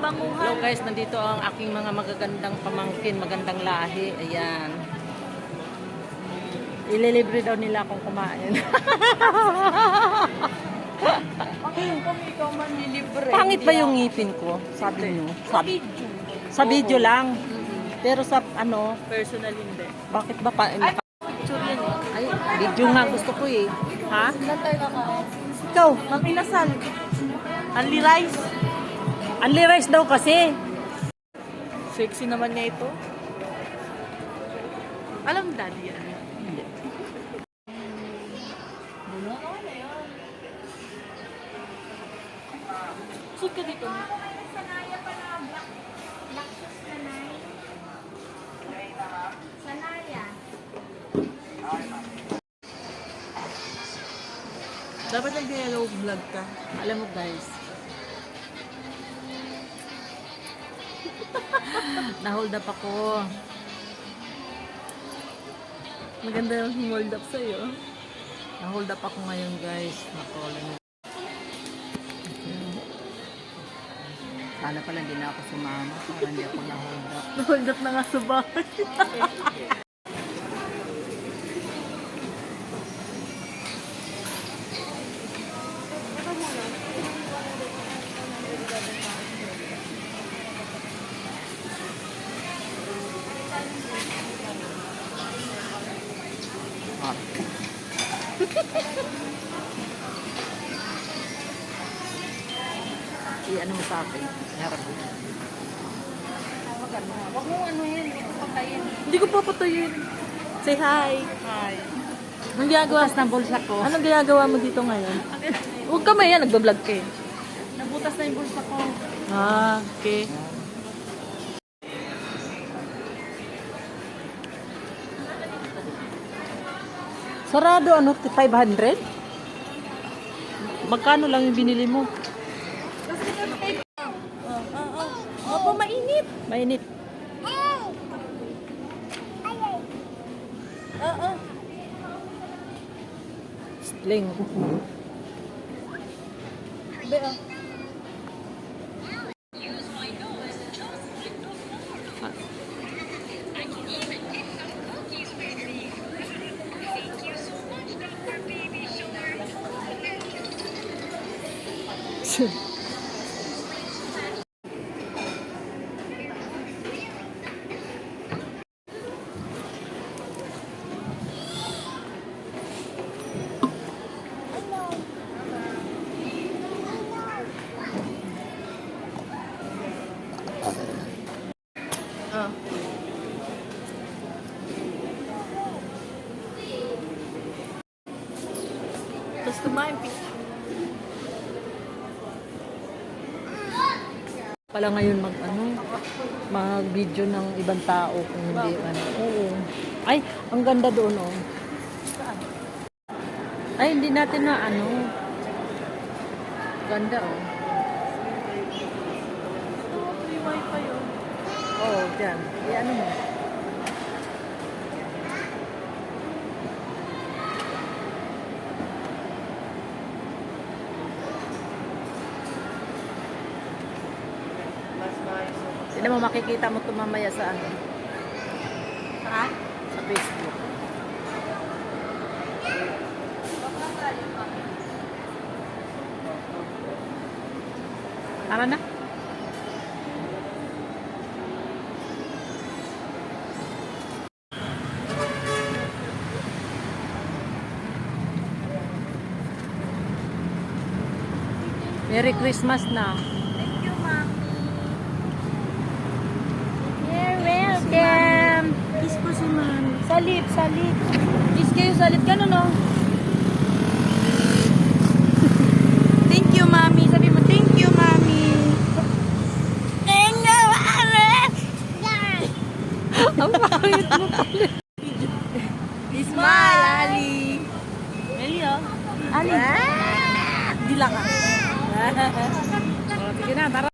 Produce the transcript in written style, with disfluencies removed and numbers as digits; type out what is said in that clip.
banguhan. Hello guys, nandito ang aking mga magagandang pamangkin, magandang lahi. Ayan. Ililibre daw nila akong kumain. Kung ikaw manlilibre. Pangit ba yung ngipin ko? Sabi nyo. Sa video lang. Pero sa ano, Personal hindi. bakit ba pa? Picture yan eh. Ay, video nga gusto ko eh. Ha? Ilan tayo kakain? Ikaw, Ma'am Inasal. Only rice. unli rice daw kasi. Sexy naman niya ito. Alam daddy yan. Hindi. Sud ka dito. Sanaya pala, black sauce sanay. Sanaya. Dapat nag-yellow vlog ka. Alam mo guys, na-hold up ako. Maganda yung hold up sa'yo. Na-hold up ako ngayon guys. Nakuha. Sana pala hindi na ako sumama para hindi ako na-hold up. Hold up na nga sa bahay. Hot. I-ano mo sa akin? Harap mo. Huwag mo ano yun, huwag mo patayin. Hindi ko papatayin. Say hi. Hi. Anong ginagawa ng bulsa ko? Anong ginagawa mo dito ngayon? Huwag ka maya, nagbablog ka eh. Nabutas na yung bulsa ko. Ah, okay. Sarado ano? 500? Magkano lang yung binili mo? Opo, mainit. Mainit. Oo. Sling. Be, ah. Ah. Tapos kumain pizza. Pala ngayon mag video ng ibang tao kung hindi ano. Oo. Ay, ang ganda doon oh. Ay, hindi natin na ano. Ganda oh. Free wifi yun. Oo, dyan. Ano mo? Sino mo makikita mo ito mamaya sa ano? Ha? Sa Facebook. Tara na. Merry Christmas na. Thank you, Mami. You're welcome. Kiss po si Mami. Salip, salip. Kiss kayo, salit ka no, no? Thank you, Mami. Sabi mo, thank you, Mami. Thank you, Mami. Ang pangit mo pala. Smile, Ali. Ali, oh. Ali. Di lang, ah. Oh, sige na, tara.